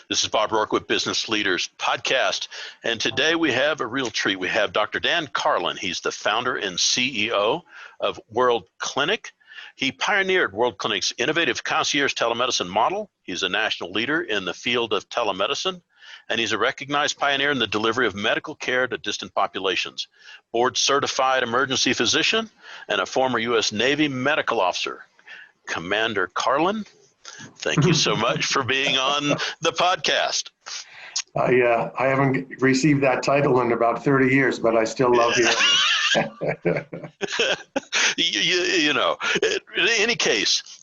This is Bob Roark with Business Leaders Podcast. And today we have a real treat. We have Dr. Dan Carlin. He's the founder and CEO of WorldClinic. He pioneered WorldClinic's innovative concierge telemedicine model. He's a national leader in the field of telemedicine, and he's a recognized pioneer in the delivery of medical care to distant populations. Board certified emergency physician and a former U.S. Navy medical officer. Commander Carlin, thank you so much for being on the podcast. I haven't received that title in about 30 years, but I still love hearing it. In any case,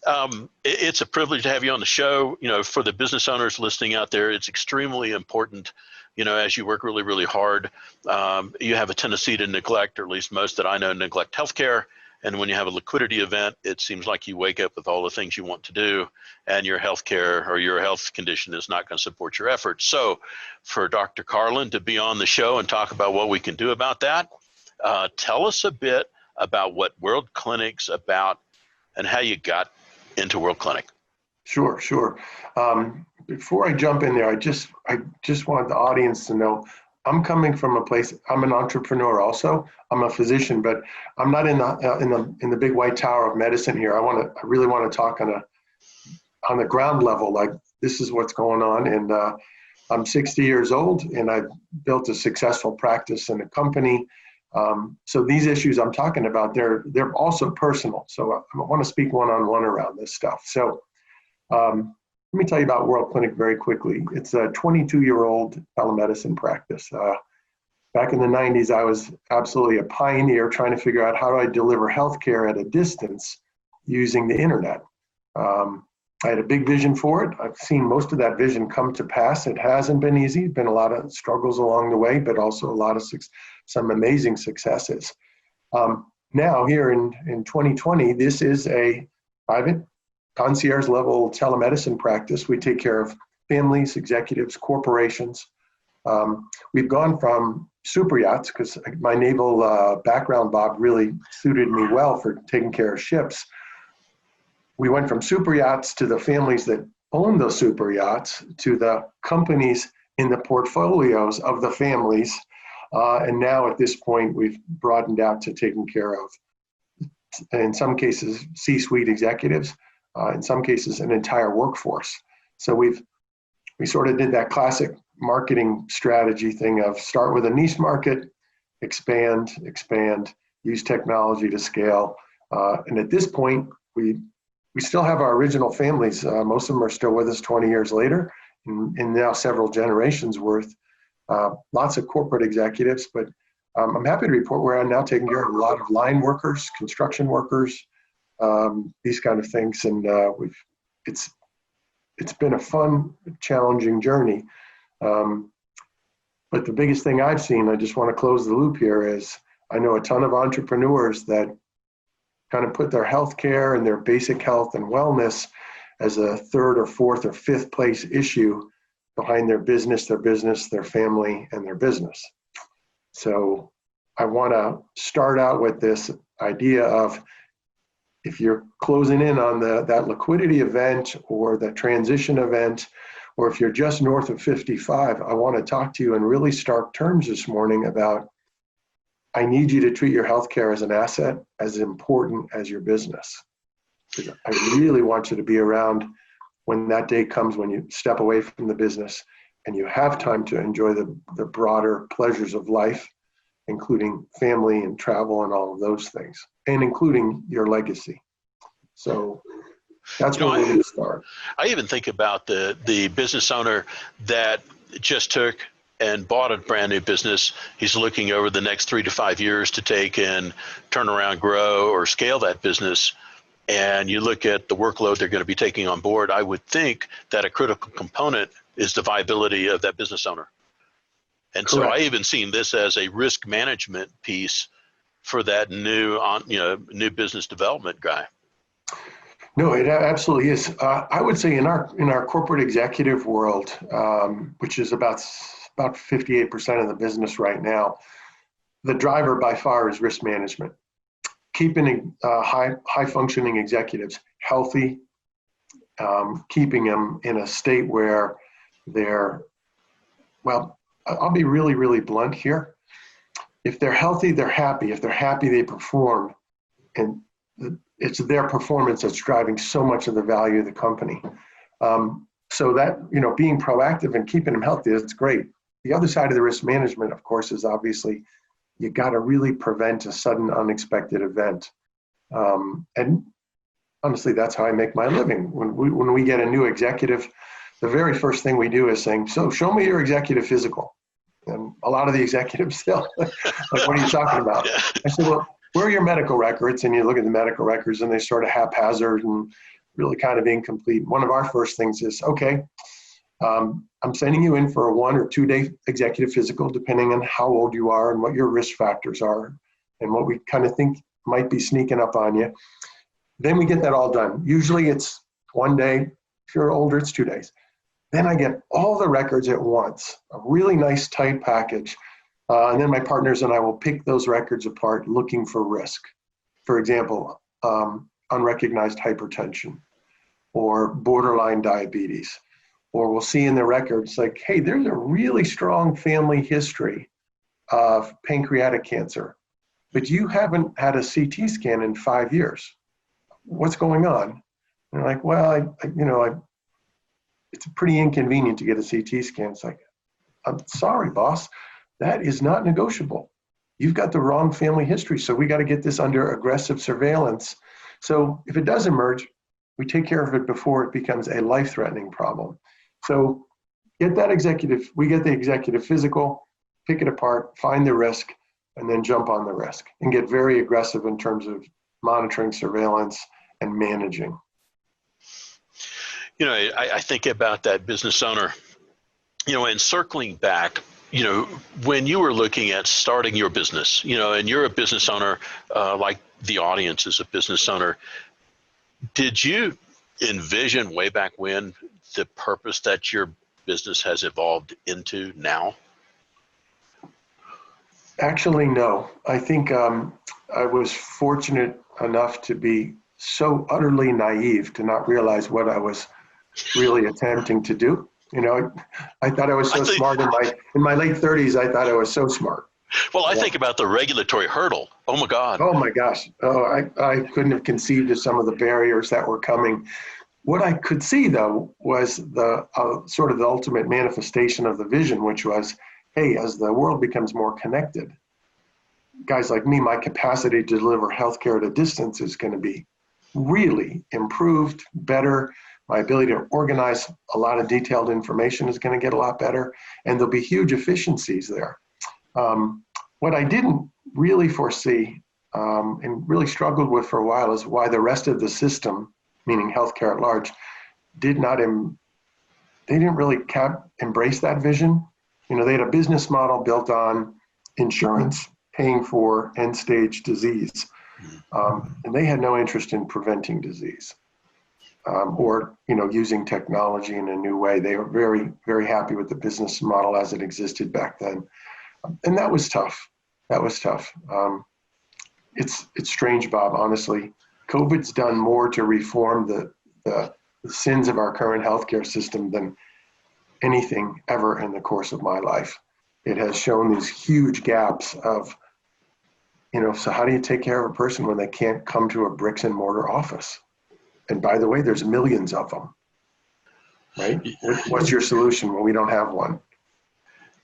it's a privilege to have you on the show. For the business owners listening out there, it's extremely important. As you work really, really hard, you have a tendency to neglect, or at least most that I know, neglect healthcare. And when you have a liquidity event, it seems like you wake up with all the things you want to do, and your healthcare or your health condition is not going to support your efforts. So for Dr. Carlin to be on the show and talk about what we can do about that, tell us a bit about what WorldClinic's about and how you got into WorldClinic. Sure. Before I jump in there, I just want the audience to know I'm coming from a place. I'm an entrepreneur also. I'm a physician, but I'm not in the big white tower of medicine here. I really want to talk on the ground level, like this is what's going on. And I'm 60 years old, and I've built a successful practice and a company. So these issues I'm talking about, they're also personal. So I want to speak one-on-one around this stuff. So let me tell you about WorldClinic very quickly. It's a 22-year-old telemedicine practice. Back in the 90s, I was absolutely a pioneer trying to figure out how do I deliver healthcare at a distance using the internet. I had a big vision for it. I've seen most of that vision come to pass. It hasn't been easy. Been a lot of struggles along the way, but also a lot of some amazing successes. Now here in 2020, this is a private concierge level telemedicine practice. We take care of families, executives, corporations. We've gone from super yachts, because my naval background, Bob, really suited me well for taking care of ships. We went from super yachts to the families that own those super yachts to the companies in the portfolios of the families. And now at this point, we've broadened out to taking care of, in some cases, C-suite executives, in some cases, an entire workforce. So we sort of did that classic marketing strategy thing of start with a niche market, expand, use technology to scale. And at this point, we still have our original families. Most of them are still with us 20 years later, and now several generations worth. Lots of corporate executives, but I'm happy to report we're now taking care of a lot of line workers, construction workers, these kind of things. And it's been a fun, challenging journey. But the biggest thing I've seen, I just want to close the loop here, is I know a ton of entrepreneurs that kind of put their healthcare and their basic health and wellness as a third or fourth or fifth place issue behind their business, their family, and their business. So I want to start out with this idea of, if you're closing in on that liquidity event or the transition event, or if you're just north of 55, I want to talk to you in really stark terms this morning about, I need you to treat your healthcare as an asset, as important as your business. I really want you to be around when that day comes, when you step away from the business and you have time to enjoy the broader pleasures of life, including family and travel and all of those things, and including your legacy. So that's where we're going to start. I even think about the business owner that just took and bought a brand new business. He's looking over the next 3 to 5 years to take and turn around, grow, or scale that business. And you look at the workload they're going to be taking on board, I would think that a critical component is the viability of that business owner. And Correct. So I even seen this as a risk management piece for that new business development guy. No, it absolutely is. I would say in our corporate executive world, which is about 58% of the business right now, the driver by far is risk management. Keeping high functioning executives healthy, keeping them in a state where they're, well, I'll be really, really blunt here. If they're healthy, they're happy. If they're happy, they perform. And it's their performance that's driving so much of the value of the company. So that, being proactive and keeping them healthy, that's great. The other side of the risk management, of course, is obviously you got to really prevent a sudden unexpected event. And honestly, that's how I make my living. When we get a new executive, the very first thing we do is saying, so show me your executive physical. And a lot of the executives still, like, what are you talking about? I said, well, where are your medical records? And you look at the medical records and they sort of haphazard and really kind of incomplete. One of our first things is, okay, I'm sending you in for a 1 or 2 day executive physical, depending on how old you are and what your risk factors are and what we kind of think might be sneaking up on you. Then we get that all done. Usually it's 1 day. If you're older, it's 2 days. Then I get all the records at once, a really nice tight package. And then my partners and I will pick those records apart looking for risk. For example, unrecognized hypertension or borderline diabetes. Or we'll see in the records like, hey, there's a really strong family history of pancreatic cancer, but you haven't had a CT scan in 5 years. What's going on? And they're like, well, it's pretty inconvenient to get a CT scan. It's like, I'm sorry, boss, that is not negotiable. You've got the wrong family history, so we got to get this under aggressive surveillance. So if it does emerge, we take care of it before it becomes a life-threatening problem. So we get the executive physical, pick it apart, find the risk, and then jump on the risk and get very aggressive in terms of monitoring, surveillance, and managing. I think about that business owner, and circling back, when you were looking at starting your business, and you're a business owner, like the audience is a business owner, did you envision way back when the purpose that your business has evolved into now? Actually, no. I think I was fortunate enough to be so utterly naive to not realize what I was really attempting to do. I thought I was so smart in my late 30s. I thought I was so smart. Well, I think about the regulatory hurdle. Oh my God. Oh my gosh. Oh, I couldn't have conceived of some of the barriers that were coming. What I could see, though, was the sort of the ultimate manifestation of the vision, which was, hey, as the world becomes more connected, guys like me, my capacity to deliver healthcare at a distance is going to be really improved, better. My ability to organize a lot of detailed information is going to get a lot better, and there'll be huge efficiencies there. What I didn't really foresee and really struggled with for a while is why the rest of the system, meaning healthcare at large, they didn't really embrace that vision. They had a business model built on insurance paying for end-stage disease, and they had no interest in preventing disease or using technology in a new way. They were very, very happy with the business model as it existed back then, and that was tough. It's strange, Bob. Honestly, COVID's done more to reform the sins of our current healthcare system than anything ever in the course of my life. It has shown these huge gaps of, so how do you take care of a person when they can't come to a bricks and mortar office? And by the way, there's millions of them, right? What's your solution when we don't have one?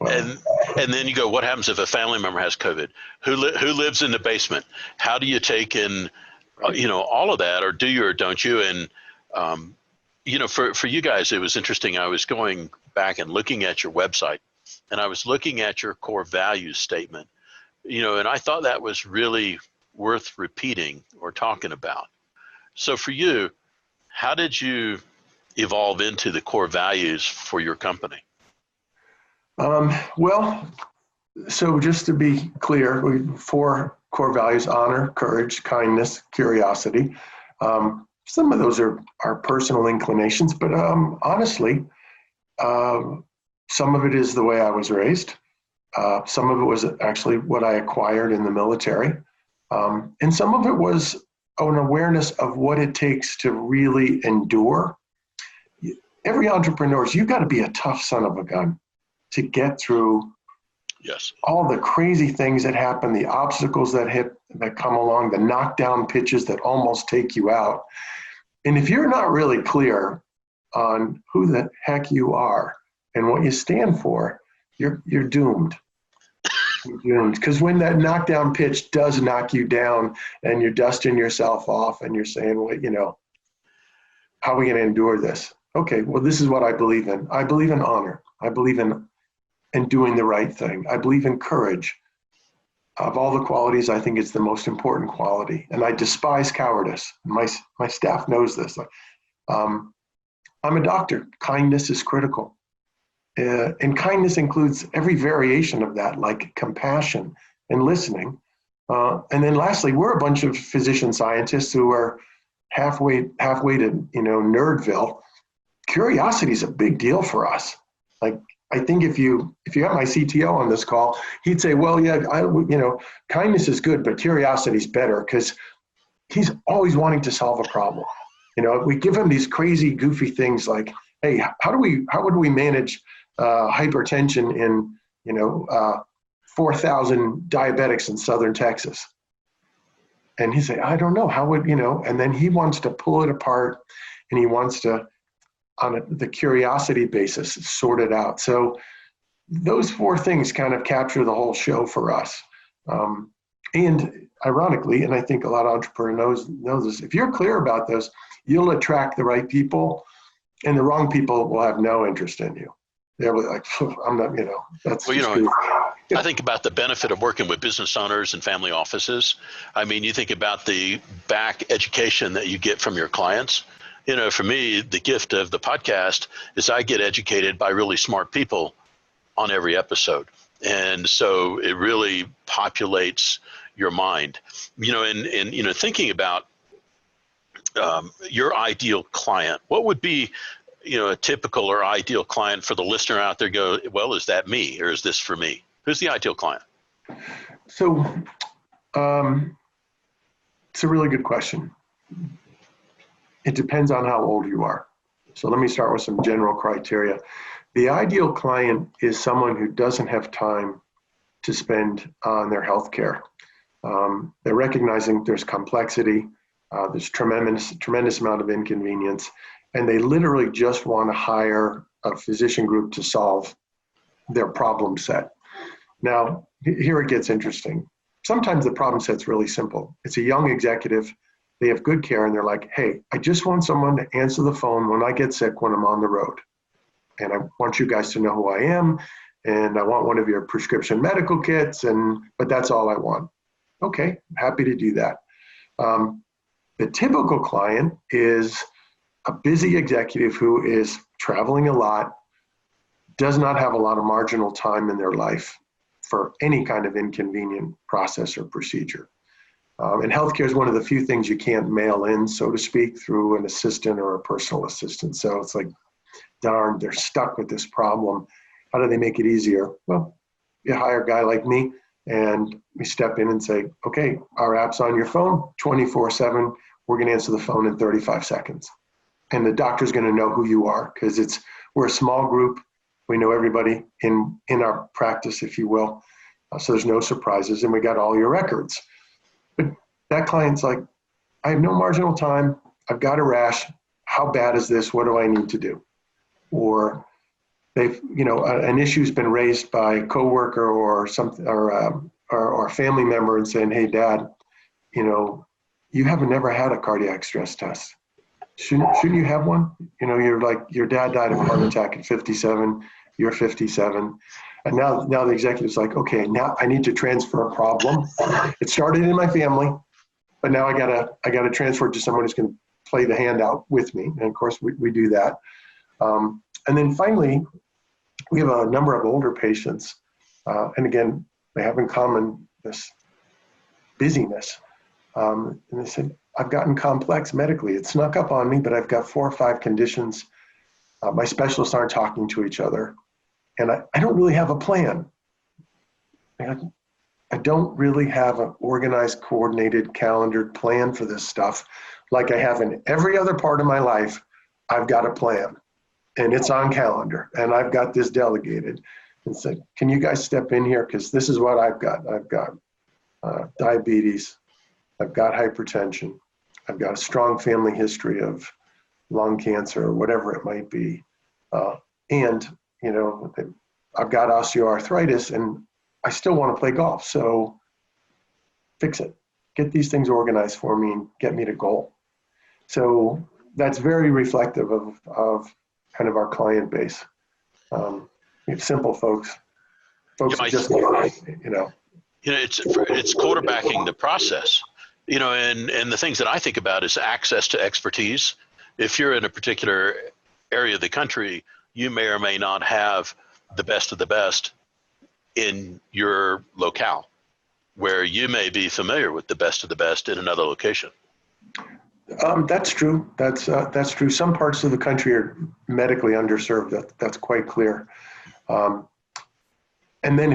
Well, and then you go, what happens if a family member has COVID? Who lives in the basement? How do you take in, all of that, or do you or don't you? And, for you guys, it was interesting. I was going back and looking at your website, and I was looking at your core values statement, and I thought that was really worth repeating or talking about. So for you, how did you evolve into the core values for your company? Well, so just to be clear, we have 4 core values: honor, courage, kindness, curiosity. Some of those are personal inclinations, but honestly, some of it is the way I was raised. Some of it was actually what I acquired in the military. And some of it was an awareness of what it takes to really endure. every entrepreneur, you got to be a tough son of a gun to get through Yes. all the crazy things that happen, the obstacles that come along, the knockdown pitches that almost take you out. And if you're not really clear on who the heck you are and what you stand for, you're doomed. You're doomed. Because when that knockdown pitch does knock you down and you're dusting yourself off and you're saying, well, how are we going to endure this? Okay, well, this is what I believe in. I believe in honor. I believe in doing the right thing. I believe in courage. Of all the qualities, I think it's the most important quality. And I despise cowardice. My staff knows this. I'm a doctor. Kindness is critical. And kindness includes every variation of that, like compassion and listening. And then lastly, we're a bunch of physician scientists who are halfway to, nerdville. Curiosity is a big deal for us. Like, I think if you have my CTO on this call, he'd say, well, yeah, kindness is good, but curiosity is better because he's always wanting to solve a problem. We give him these crazy, goofy things like, hey, how would we manage hypertension in, 4,000 diabetics in Southern Texas? And he'd say, I don't know, how would, and then he wants to pull it apart and he wants to, on the curiosity basis, sort it out. So those four things kind of capture the whole show for us. And ironically, and I think a lot of entrepreneurs know this, if you're clear about those, you'll attract the right people, and the wrong people will have no interest in you. They'll be like, I'm not, that's well, I think about the benefit of working with business owners and family offices. I mean, you think about the back education that you get from your clients. For me, the gift of the podcast is I get educated by really smart people on every episode. And so it really populates your mind, and thinking about your ideal client. What would be, a typical or ideal client for the listener out there? Go, well, is that me or is this for me? Who's the ideal client? So it's a really good question. It depends on how old you are. So let me start with some general criteria. The ideal client is someone who doesn't have time to spend on their healthcare. They're recognizing there's complexity, there's tremendous amount of inconvenience, and they literally just want to hire a physician group to solve their problem set. Now, here it gets interesting. Sometimes the problem set's really simple. It's a young executive. They have good care, and they're like, hey, I just want someone to answer the phone when I get sick, when I'm on the road. And I want you guys to know who I am, and I want one of your prescription medical kits, but that's all I want. Okay, happy to do that. The typical client is a busy executive who is traveling a lot, does not have a lot of marginal time in their life for any kind of inconvenient process or procedure. And healthcare is one of the few things you can't mail in, so to speak, through an assistant or a personal assistant. So it's like, darn, they're stuck with this problem. How do they make it easier? Well, you hire a guy like me, and we step in and say, okay, our app's on your phone 24/7. We're going to answer the phone in 35 seconds. And the doctor's going to know who you are because we're a small group. We know everybody in our practice, if you will. So there's no surprises, and we got all your records. But that client's like, I have no marginal time. I've got a rash. How bad is this? What do I need to do? Or they've, an issue's been raised by a coworker or something, or a family member, and saying, hey, Dad, you haven't never had a cardiac stress test. Shouldn't you have one? You're like, your dad died of a heart attack at 57. You're 57. And now the executive's like, okay, now I need to transfer a problem. It started in my family, but now I gotta transfer it to someone who's going to play the hand out with me. And of course we do that. And then finally, we have a number of older patients. And again, they have in common this busyness. And they said, I've gotten complex medically. It snuck up on me, but I've got 4 or 5 conditions. My specialists aren't talking to each other. And I don't really have a plan. I don't really have an organized, coordinated, calendared plan for this stuff. Like I have in every other part of my life, I've got a plan. and it's on calendar, and I've got this delegated, and said, can you guys step in here? Because this is what I've got. I've got diabetes, I've got hypertension, I've got a strong family history of lung cancer or whatever it might be. And, you know, I've got osteoarthritis and I still want to play golf. So fix it. Get these things organized for me and get me to goal. So that's very reflective of kind of our client base. Simple folks just, you know. It's quarterbacking the process, you know, and the things that I think about is access to expertise. If you're in a particular area of the country, you may or may not have the best of the best in your locale, where you may be familiar with the best of the best in another location. That's true. That's true. Some parts of the country are medically underserved. That's quite clear. And then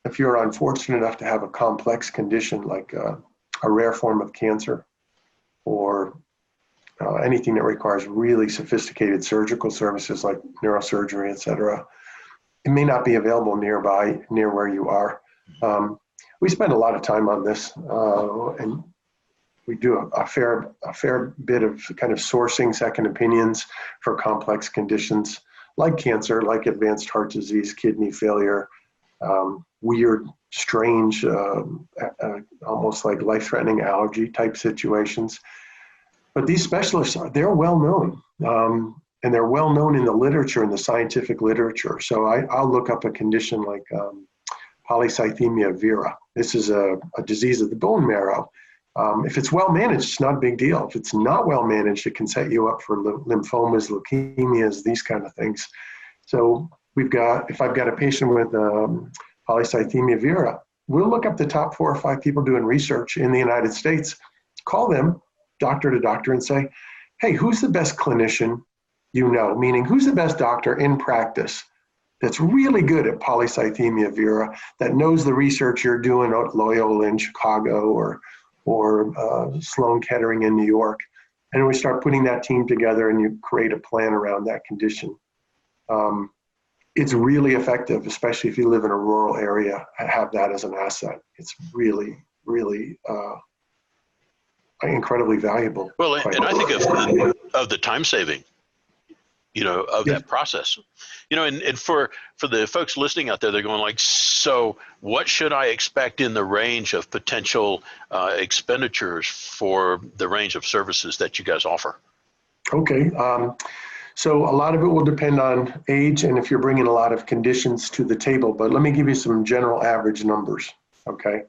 if you're unfortunate enough to have a complex condition like a rare form of cancer or anything that requires really sophisticated surgical services like neurosurgery, et cetera, it may not be available near where you are. We spend a lot of time on this, and we do a fair bit of kind of sourcing second opinions for complex conditions like cancer, like advanced heart disease, kidney failure, weird, strange, almost like life-threatening allergy type situations. But these specialists, they're well known, and they're well known in the literature, in the scientific literature. So I'll look up a condition like polycythemia vera. This is a disease of the bone marrow. If it's well managed, it's not a big deal. If it's not well managed, it can set you up for lymphomas, leukemias, these kind of things. So if I've got a patient with polycythemia vera, we'll look up the top 4 or 5 people doing research in the United States, call them doctor to doctor and say, hey, who's the best clinician you know? Meaning, who's the best doctor in practice that's really good at polycythemia vera, that knows the research you're doing at Loyola in Chicago or Sloan Kettering in New York. And we start putting that team together and you create a plan around that condition. It's really effective, especially if you live in a rural area and have that as an asset. It's really, really incredibly valuable. Well, and I think of the time saving, you know, of that process, you know, and for the folks listening out there, they're going like, so what should I expect in the range of potential expenditures for the range of services that you guys offer? Okay. So a lot of it will depend on age and if you're bringing a lot of conditions to the table, but let me give you some general average numbers. Okay.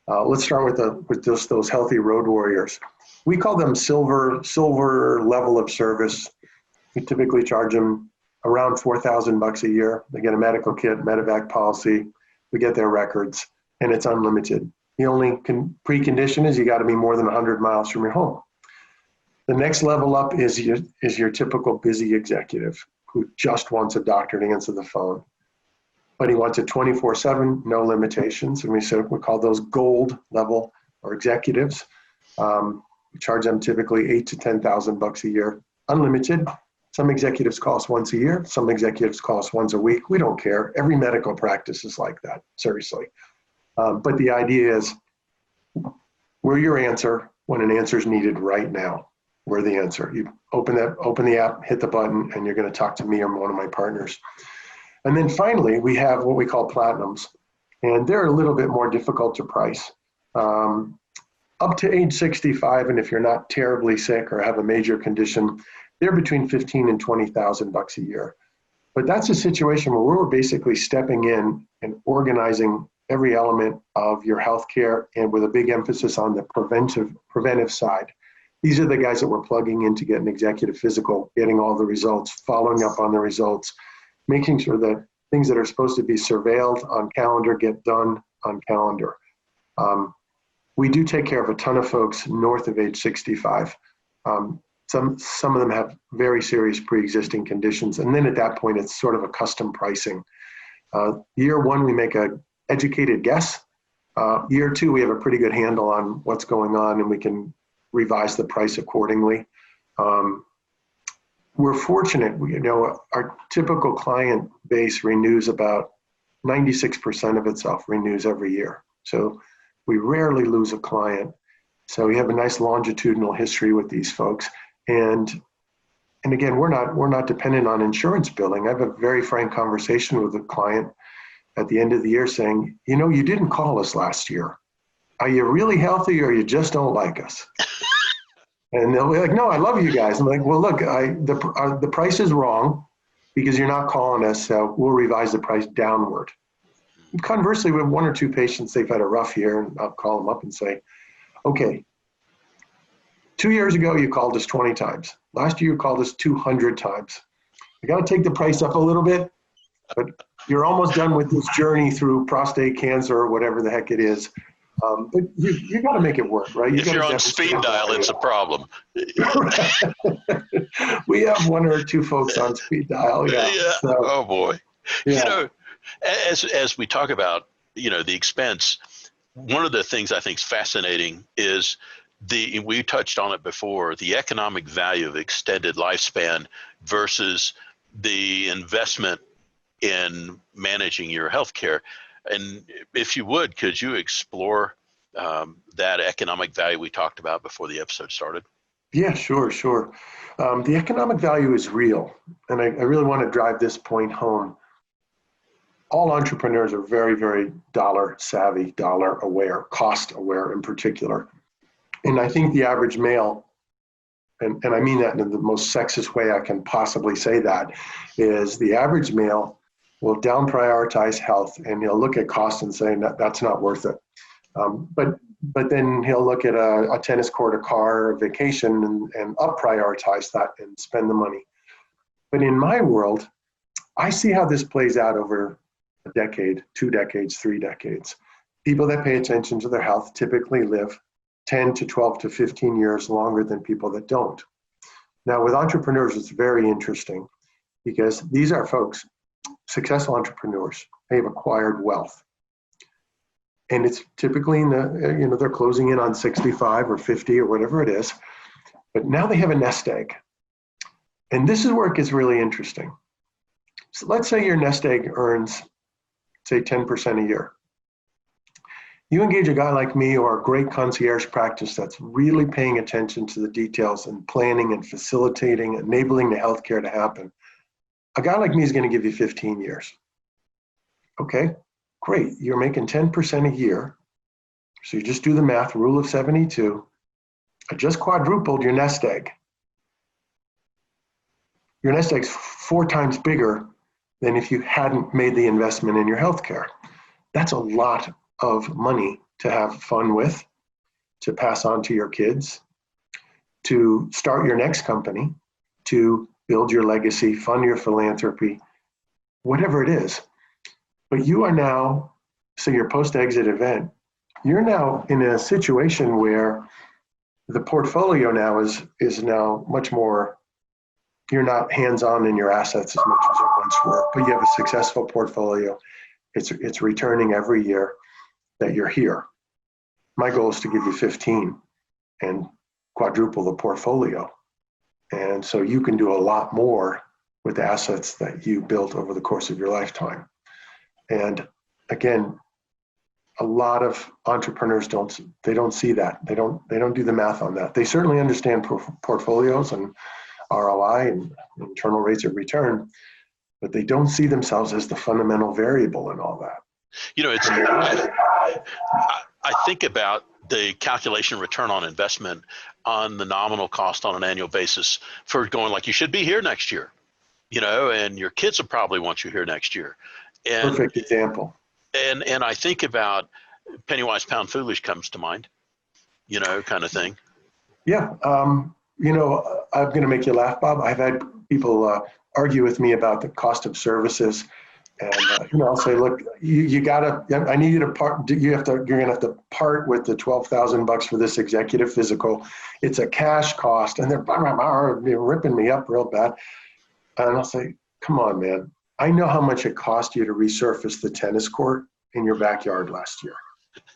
Let's start with just those healthy road warriors. We call them silver level of service. We typically charge them around $4,000 a year. They get a medical kit, medevac policy. We get their records, and it's unlimited. The only precondition is you got to be more than 100 miles from your home. The next level up is your typical busy executive who just wants a doctor to answer the phone, but he wants it 24/7, no limitations. And we call those gold level or executives. We charge them typically $8,000 to $10,000 a year, unlimited. Some executives call us once a year. Some executives call us once a week. We don't care. Every medical practice is like that, seriously. But the idea is we're your answer when an answer is needed right now. We're the answer. You open the app, hit the button, and you're going to talk to me or one of my partners. And then finally, we have what we call platinums. And they're a little bit more difficult to price. Up to age 65, and if you're not terribly sick or have a major condition, they're between $15,000 and $20,000 a year. But that's a situation where we're basically stepping in and organizing every element of your healthcare, and with a big emphasis on the preventive side. These are the guys that we're plugging in to get an executive physical, getting all the results, following up on the results, making sure that things that are supposed to be surveilled on calendar get done on calendar. We do take care of a ton of folks north of age 65. Some of them have very serious pre-existing conditions. And then at that point, it's sort of a custom pricing. Year 1, we make an educated guess. Year 2, we have a pretty good handle on what's going on and we can revise the price accordingly. we're fortunate. Our typical client base renews about 96% of itself renews every year. So we rarely lose a client. So we have a nice longitudinal history with these folks. And again, we're not dependent on insurance billing. I have a very frank conversation with a client at the end of the year saying, you didn't call us last year. Are you really healthy or you just don't like us? And they'll be like, no, I love you guys. I'm like, well, look, the price is wrong because you're not calling us, so we'll revise the price downward. And conversely, we have one or two patients, they've had a rough year, and I'll call them up and say, okay, 2 years ago, you called us 20 times. Last year, you called us 200 times. I got to take the price up a little bit, but you're almost done with this journey through prostate cancer or whatever the heck it is. But you got to make it work, right? If you're on speed dial, it's a problem. We have one or two folks on speed dial. Yeah. So, oh boy. Yeah. As we talk about, the expense, one of the things I think is fascinating is we touched on it before, the economic value of extended lifespan versus the investment in managing your healthcare. And if you would, could you explore that economic value we talked about before the episode started? Yeah, sure. The economic value is real. And I really want to drive this point home. All entrepreneurs are very, very dollar savvy, dollar aware, cost aware in particular. And I think the average male, and I mean that in the most sexist way I can possibly say that, is the average male will down prioritize health and he'll look at cost and say, that's not worth it. But then he'll look at a tennis court, a car, a vacation, and up prioritize that and spend the money. But in my world, I see how this plays out over a decade, 2 decades, 3 decades. People that pay attention to their health typically live 10 to 12 to 15 years longer than people that don't. Now with entrepreneurs, it's very interesting because these are folks, successful entrepreneurs, they've acquired wealth. And it's typically they're closing in on 65 or 50 or whatever it is, but now they have a nest egg. And this is where it gets really interesting. So let's say your nest egg earns, say 10% a year. You engage a guy like me or a great concierge practice that's really paying attention to the details and planning and facilitating, enabling the healthcare to happen. A guy like me is going to give you 15 years. Okay, great. You're making 10% a year. So you just do the math, rule of 72. I just quadrupled your nest egg. Your nest egg's 4 times bigger than if you hadn't made the investment in your healthcare. That's a lot of money to have fun with, to pass on to your kids, to start your next company, to build your legacy, fund your philanthropy, whatever it is. But you are now, so your post-exit event, you're now in a situation where the portfolio now is now much more, you're not hands-on in your assets as much as you once were, but you have a successful portfolio. It's returning every year that you're here. My goal is to give you 15 and quadruple the portfolio. And so you can do a lot more with the assets that you built over the course of your lifetime. And again, a lot of entrepreneurs don't see that. They don't do the math on that. They certainly understand portfolios and ROI and internal rates of return, but they don't see themselves as the fundamental variable in all that. I think about the calculation return on investment on the nominal cost on an annual basis for going like, you should be here next year, and your kids will probably want you here next year. And, perfect example. And I think about Pennywise pound foolish comes to mind, kind of thing. Yeah. I'm going to make you laugh, Bob. I've had people argue with me about the cost of services. And, I'll say, look, you gotta, I need you to part, you're going to have to part with the $12,000 for this executive physical. It's a cash cost. And they're ripping me up real bad. And I'll say, come on, man. I know how much it cost you to resurface the tennis court in your backyard last year.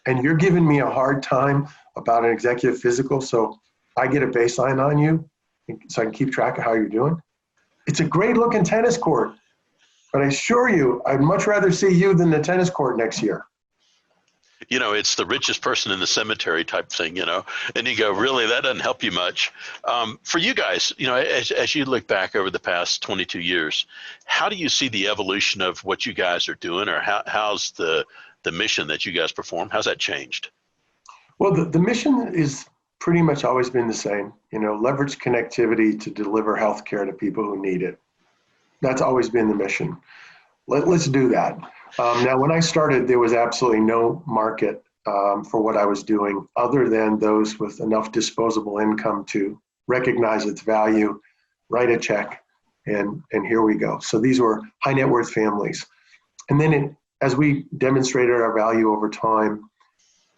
And you're giving me a hard time about an executive physical. So I get a baseline on you so I can keep track of how you're doing. It's a great looking tennis court, but I assure you, I'd much rather see you than the tennis court next year. It's the richest person in the cemetery type thing, and you go, really, that doesn't help you much. For you guys, as you look back over the past 22 years, how do you see the evolution of what you guys are doing, or how's the mission that you guys perform? How's that changed? Well, the mission is pretty much always been the same, leverage connectivity to deliver healthcare to people who need it. That's always been the mission. Let's do that. Now, when I started, there was absolutely no market for what I was doing other than those with enough disposable income to recognize its value, write a check, and here we go. So these were high net worth families. And then as we demonstrated our value over time,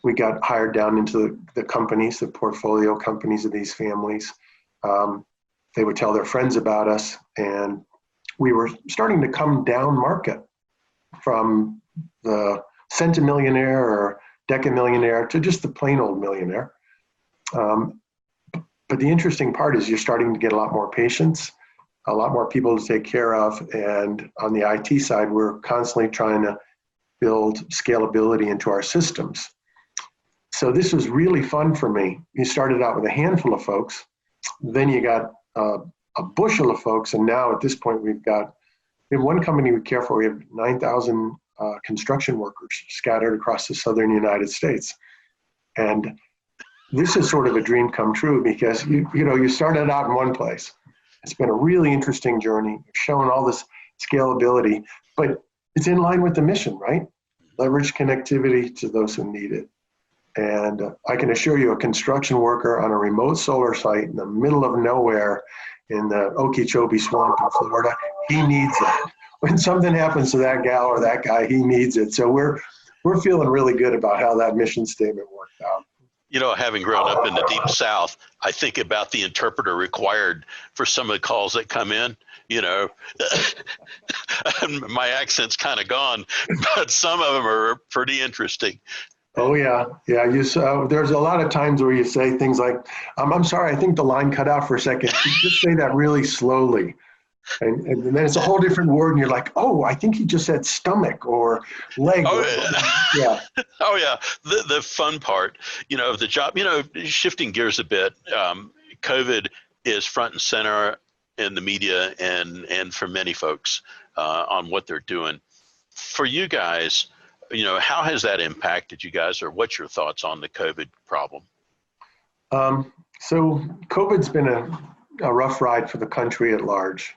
we got hired down into the companies, the portfolio companies of these families. They would tell their friends about us, and we were starting to come down market from the centimillionaire or decamillionaire to just the plain old millionaire. But the interesting part is you're starting to get a lot more patients, a lot more people to take care of. And on the IT side, we're constantly trying to build scalability into our systems. So this was really fun for me. You started out with a handful of folks, then you got a bushel of folks, and now at this point we have one company we care for. We have 9,000 construction workers scattered across the southern United States, and this is sort of a dream come true because you started out in one place. It's been a really interesting journey, showing all this scalability, but it's in line with the mission, right? Leverage connectivity to those who need it. And I can assure you, a construction worker on a remote solar site in the middle of nowhere in the Okeechobee Swamp in Florida, he needs it. When something happens to that gal or that guy, he needs it. So we're feeling really good about how that mission statement worked out. Having grown up in the deep South, I think about the interpreter required for some of the calls that come in. My accent's kind of gone, but some of them are pretty interesting. Oh yeah. There's a lot of times where you say things like, I'm sorry, I think the line cut out for a second. You just say that really slowly. And then it's a whole different word, and you're like, oh, I think he just said stomach or leg. Yeah. Oh yeah. The fun part, of the job, shifting gears a bit, COVID is front and center in the media and for many folks on what they're doing. For you guys, how has that impacted you guys, or what's your thoughts on the COVID problem? So COVID's been a rough ride for the country at large,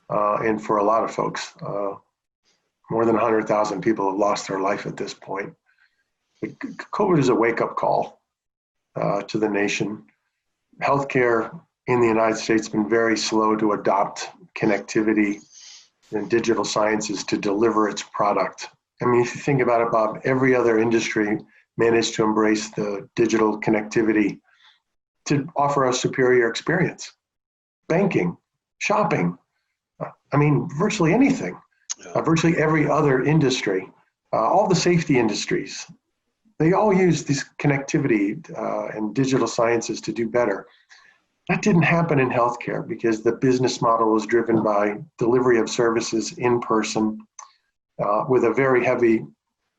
and for a lot of folks. More than 100,000 people have lost their life at this point. But COVID is a wake-up call to the nation. Healthcare in the United States has been very slow to adopt connectivity and digital sciences to deliver its product. I mean, if you think about it, Bob, every other industry managed to embrace the digital connectivity to offer a superior experience. Banking, shopping, virtually anything, virtually every other industry, all the safety industries, they all use this connectivity and digital sciences to do better. That didn't happen in healthcare because the business model was driven by delivery of services in person, with a very heavy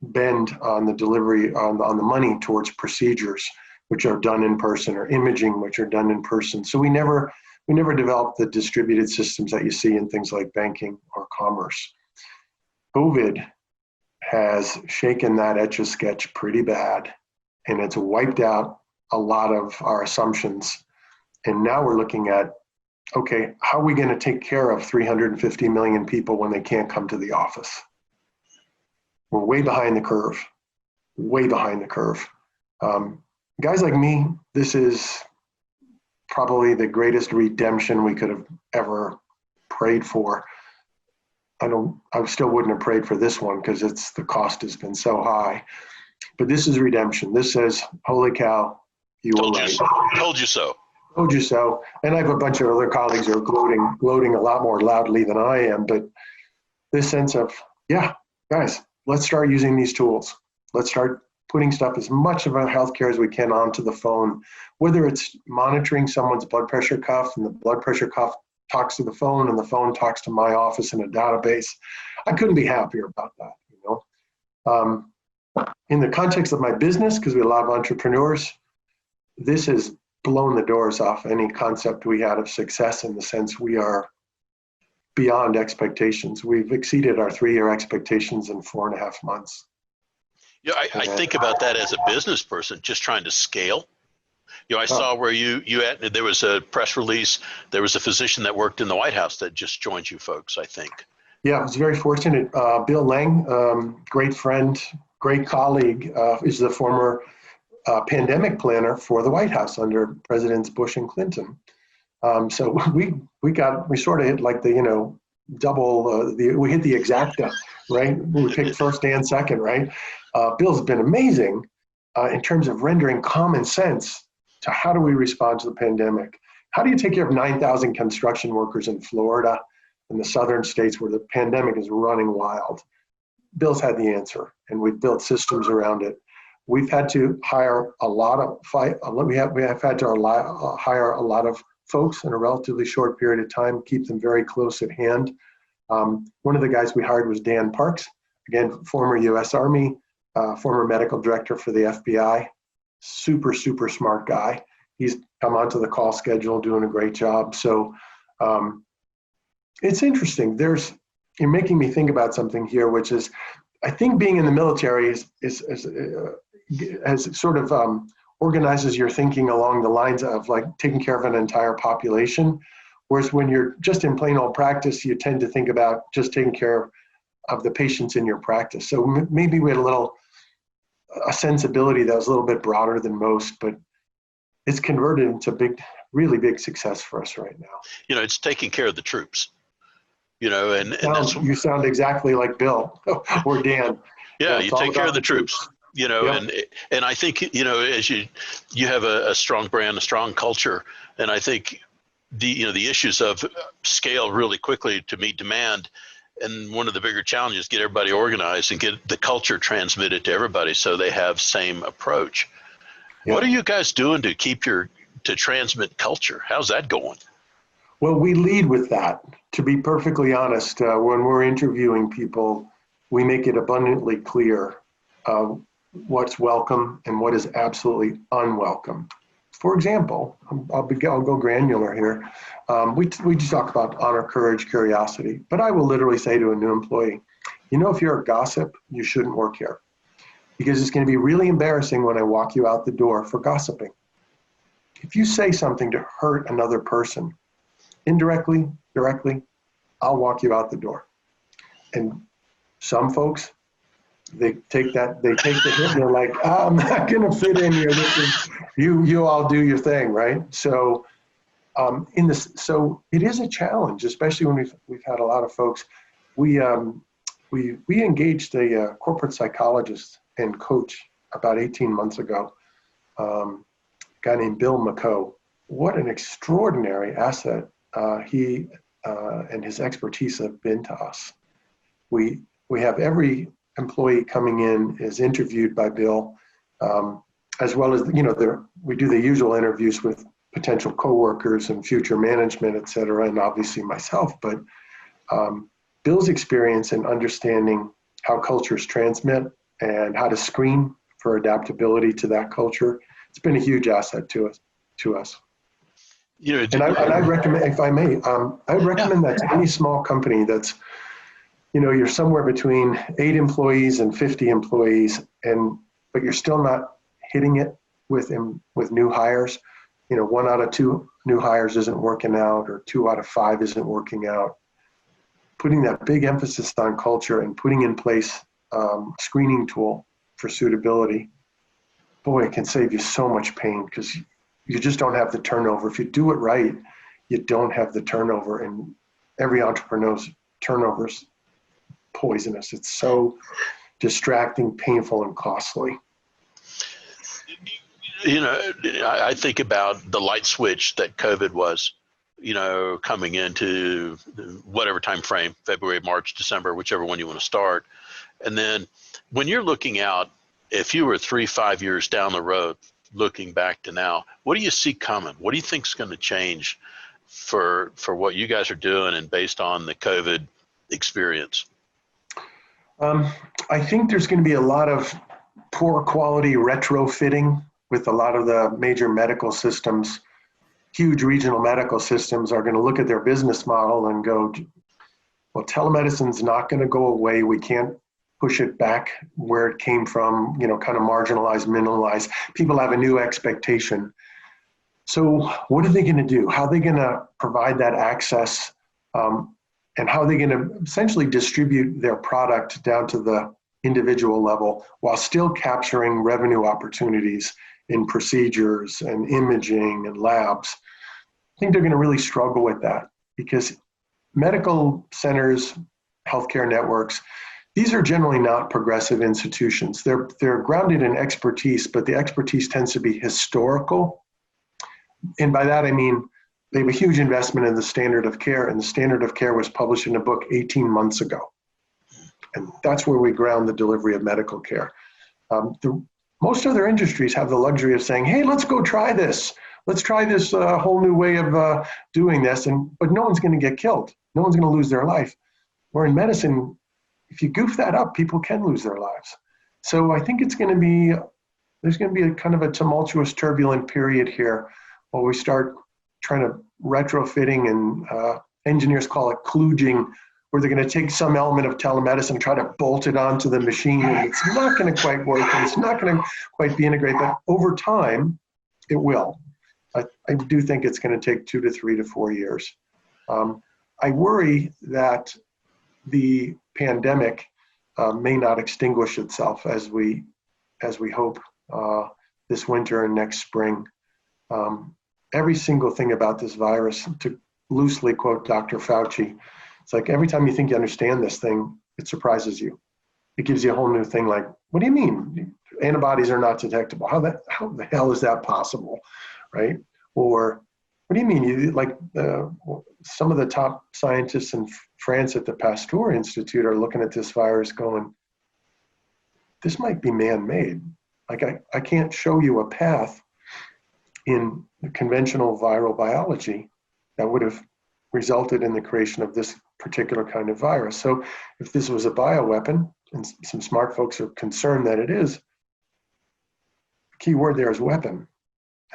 bend on the delivery on the money towards procedures, which are done in person, or imaging, which are done in person. So we never developed the distributed systems that you see in things like banking or commerce. COVID has shaken that Etch-a-Sketch pretty bad, and it's wiped out a lot of our assumptions. And now we're looking at, okay, how are we going to take care of 350 million people when they can't come to the office? We're way behind the curve, way behind the curve. Guys like me, this is probably the greatest redemption we could have ever prayed for. I still wouldn't have prayed for this one because the cost has been so high. But this is redemption. This says, holy cow, you were right. Told you so. Told you so. And I have a bunch of other colleagues who are gloating a lot more loudly than I am. But this sense of, yeah, guys, let's start using these tools. Let's start putting stuff, as much of our healthcare as we can, onto the phone, whether it's monitoring someone's blood pressure cuff, and the blood pressure cuff talks to the phone and the phone talks to my office in a database. I couldn't be happier about that, you know. In the context of my business, because we have a lot of entrepreneurs, this has blown the doors off any concept we had of success, in the sense we are beyond expectations. We've exceeded our 3-year expectations in 4.5 months. Yeah, I think about that as a business person, just trying to scale. You know, I saw where there was a press release, there was a physician that worked in the White House that just joined you folks, I think. Yeah, I was very fortunate. Bill Lang, great friend, great colleague, is the former pandemic planner for the White House under Presidents Bush and Clinton. So we sort of hit like the, you know, double, we hit the exacta, right? We picked first and second, right? Bill's been amazing in terms of rendering common sense to how do we respond to the pandemic? How do you take care of 9,000 construction workers in Florida and the southern states where the pandemic is running wild? Bill's had the answer, and we've built systems around it. We've had to hire a lot of hire a lot of folks in a relatively short period of time, keep them very close at hand. One of the guys we hired was Dan Parks, again, former U.S. Army, former medical director for the FBI, super smart guy. He's come onto the call schedule, doing a great job. So it's interesting. You're making me think about something here, which is, I think being in the military has sort of organizes your thinking along the lines of like taking care of an entire population. Whereas when you're just in plain old practice, you tend to think about just taking care of the patients in your practice. So maybe we had a sensibility that was a little bit broader than most, but it's converted into really big success for us right now. You know, it's taking care of the troops, you know, and you sound exactly like Bill or Dan. Yeah, you take care of the troops. You know, yep. and I think, you know, as you have a strong brand, a strong culture, and I think the issues of scale really quickly to meet demand, and one of the bigger challenges, get everybody organized and get the culture transmitted to everybody so they have same approach. Yep. What are you guys doing to to transmit culture? How's that going? Well, we lead with that. To be perfectly honest, when we're interviewing people, we make it abundantly clear what's welcome and what is absolutely unwelcome. For example, I'll go granular here. We just talk about honor, courage, curiosity, but I will literally say to a new employee, you know, if you're a gossip, you shouldn't work here, because it's going to be really embarrassing when I walk you out the door for gossiping. If you say something to hurt another person, indirectly, directly, I'll walk you out the door. And some folks, they take the hit and they're like, I'm not going to fit in here. This is, you all do your thing, right? So so it is a challenge, especially when we've had a lot of folks. We engaged a corporate psychologist and coach about 18 months ago, a guy named Bill McCoe. What an extraordinary asset he and his expertise have been to us. We have every employee coming in is interviewed by Bill, as well as, you know, we do the usual interviews with potential coworkers and future management, et cetera, and obviously myself. But Bill's experience in understanding how cultures transmit and how to screen for adaptability to that culture, it's been a huge asset to us. You know, and I recommend, if I may, I would recommend that to any small company that's, you know, you're somewhere between 8 employees and 50 employees, but you're still not hitting it with new hires. You know, 1 out of 2 new hires isn't working out, or 2 out of 5 isn't working out. Putting that big emphasis on culture and putting in place a screening tool for suitability, boy, it can save you so much pain, because you just don't have the turnover. If you do it right, you don't have the turnover, and every entrepreneur's turnover's poisonous. It's so distracting, painful, and costly. You know, I think about the light switch that COVID was, you know, coming into whatever time frame, February, March, December, whichever one you want to start. And then when you're looking out, if you were 3-5 years down the road, looking back to now, what do you see coming? What do you think is going to change for what you guys are doing and based on the COVID experience? I think there's going to be a lot of poor quality retrofitting with a lot of the major medical systems. Huge regional medical systems are going to look at their business model and go, well, telemedicine's not going to go away. We can't push it back where it came from, kind of marginalized, minimalized. People have a new expectation. So what are they going to do? How are they going to provide that access? And how are they going to essentially distribute their product down to the individual level while still capturing revenue opportunities in procedures and imaging and labs? I think they're going to really struggle with that because medical centers, healthcare networks, these are generally not progressive institutions. They're grounded in expertise, but the expertise tends to be historical. And by that, I mean, they have a huge investment in the standard of care, and the standard of care was published in a book 18 months ago. And that's where we ground the delivery of medical care. Most other industries have the luxury of saying, hey, let's go try this. Let's try this whole new way of doing this. But no one's going to get killed. No one's going to lose their life. Where in medicine, if you goof that up, people can lose their lives. So I think there's going to be a kind of a tumultuous, turbulent period here while we start trying to retrofitting, and engineers call it kludging, where they're going to take some element of telemedicine and try to bolt it onto the machine, and it's not going to quite work, and it's not going to quite be integrated, but over time, it will. I do think it's going to take 2 to 3 to 4 years. I worry that the pandemic may not extinguish itself as we hope this winter and next spring. Every single thing about this virus, to loosely quote Dr. Fauci, it's like every time you think you understand this thing, it surprises you. It gives you a whole new thing like, what do you mean? Antibodies are not detectable. How the hell is that possible, right? Or what do you mean? Some of the top scientists in France at the Pasteur Institute are looking at this virus going, this might be man-made. Like I can't show you a path in the conventional viral biology that would have resulted in the creation of this particular kind of virus. So if this was a bioweapon, and some smart folks are concerned that it is, the key word there is weapon.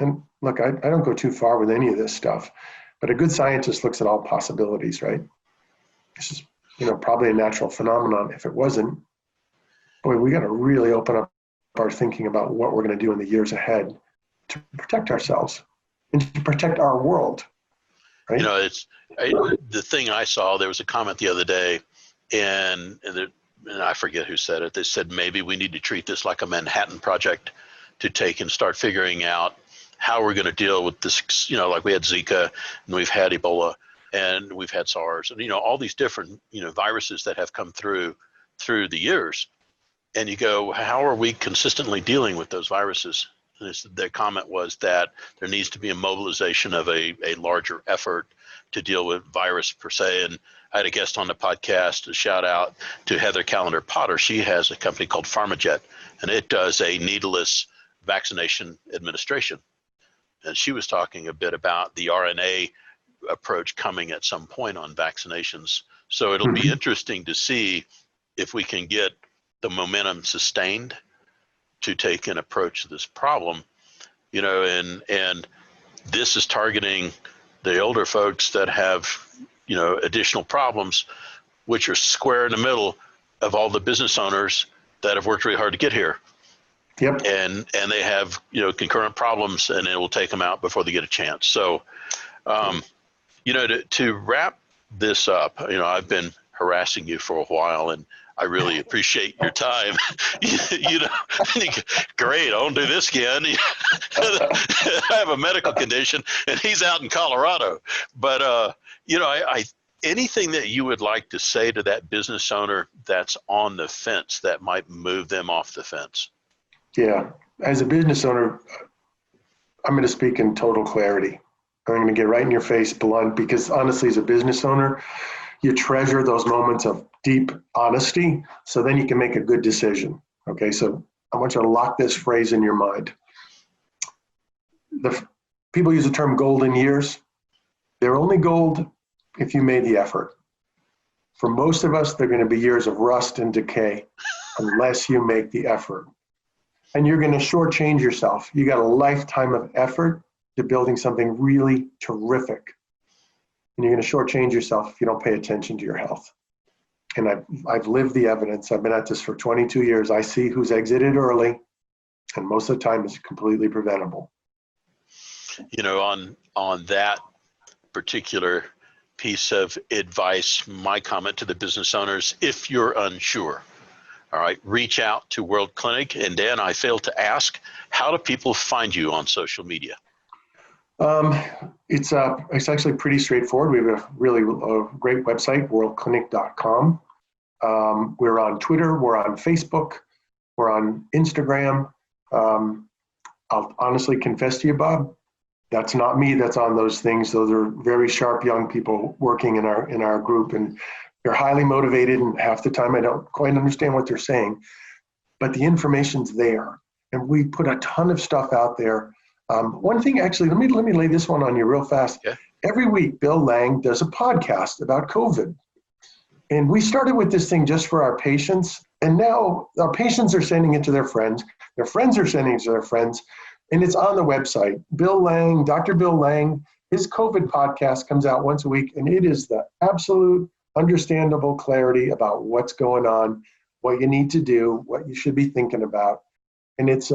And look, I don't go too far with any of this stuff, but a good scientist looks at all possibilities, right? This is, probably a natural phenomenon. If it wasn't, boy, we got to really open up our thinking about what we're going to do in the years ahead to protect ourselves and to protect our world, right? The thing I saw, there was a comment the other day, and I forget who said it. They said maybe we need to treat this like a Manhattan Project, to take and start figuring out how we're going to deal with this, like we had Zika and we've had Ebola and we've had SARS and, all these different, viruses that have come through the years. And you go, how are we consistently dealing with those viruses? And their comment was that there needs to be a mobilization of a larger effort to deal with virus per se. And I had a guest on the podcast, a shout out to Heather Callender Potter. She has a company called PharmaJet, and it does a needleless vaccination administration. And she was talking a bit about the RNA approach coming at some point on vaccinations. So it'll be interesting to see if we can get the momentum sustained to take an approach to this problem, and this is targeting the older folks that have, additional problems, which are square in the middle of all the business owners that have worked really hard to get here. Yep. And they have, concurrent problems, and it will take them out before they get a chance. So, to wrap this up, I've been harassing you for a while, and I really appreciate your time. Great, I won't do this again. I have a medical condition, and he's out in Colorado. But, anything that you would like to say to that business owner that's on the fence that might move them off the fence? Yeah, as a business owner, I'm going to speak in total clarity. I'm going to get right in your face, blunt, because honestly, as a business owner, you treasure those moments of deep honesty, so then you can make a good decision. Okay, so I want you to lock this phrase in your mind. People use the term golden years. They're only gold if you made the effort. For most of us, they're going to be years of rust and decay unless you make the effort. And you're going to shortchange yourself. You got a lifetime of effort to building something really terrific. And you're going to shortchange yourself if you don't pay attention to your health. And I've lived the evidence. I've been at this for 22 years. I see who's exited early, and most of the time it's completely preventable. You know, on that particular piece of advice, my comment to the business owners, if you're unsure, all right, reach out to WorldClinic. And Dan, I failed to ask, how do people find you on social media? It's actually pretty straightforward. We have a really great website, worldclinic.com. We're on Twitter, we're on Facebook, we're on Instagram. I'll honestly confess to you, Bob, that's not me that's on those things. Those are very sharp young people working in our group, and they're highly motivated, and half the time I don't quite understand what they're saying, but the information's there. And we put a ton of stuff out there. One thing, actually, let me lay this one on you real fast. Yeah. Every week, Bill Lang does a podcast about COVID. And we started with this thing just for our patients. And now our patients are sending it to their friends are sending it to their friends. And it's on the website. Bill Lang, Dr. Bill Lang, his COVID podcast comes out once a week. And it is the absolute understandable clarity about what's going on, what you need to do, what you should be thinking about. And it's,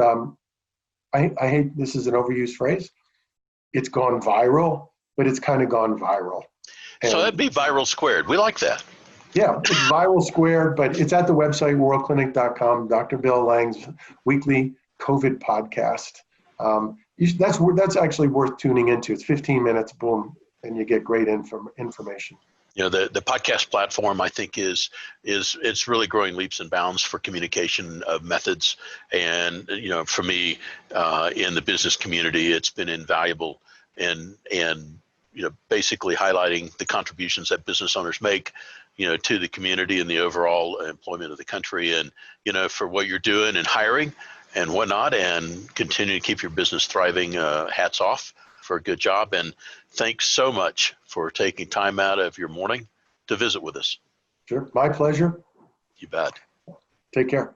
I hate, this is an overused phrase. It's gone viral, but it's kind of gone viral. And so that'd be viral squared. We like that. Yeah, it's viral squared, but it's at the website, worldclinic.com, Dr. Bill Lang's weekly COVID podcast. That's actually worth tuning into. It's 15 minutes, boom, and you get great information. You know, the podcast platform, I think, is it's really growing leaps and bounds for communication of methods. And, you know, for me, in the business community, it's been invaluable and you know, basically highlighting the contributions that business owners make, you know, to the community and the overall employment of the country. And, you know, for what you're doing and hiring and whatnot, and continue to keep your business thriving, hats off for a good job. And thanks so much for taking time out of your morning to visit with us. Sure, my pleasure. You bet. Take care.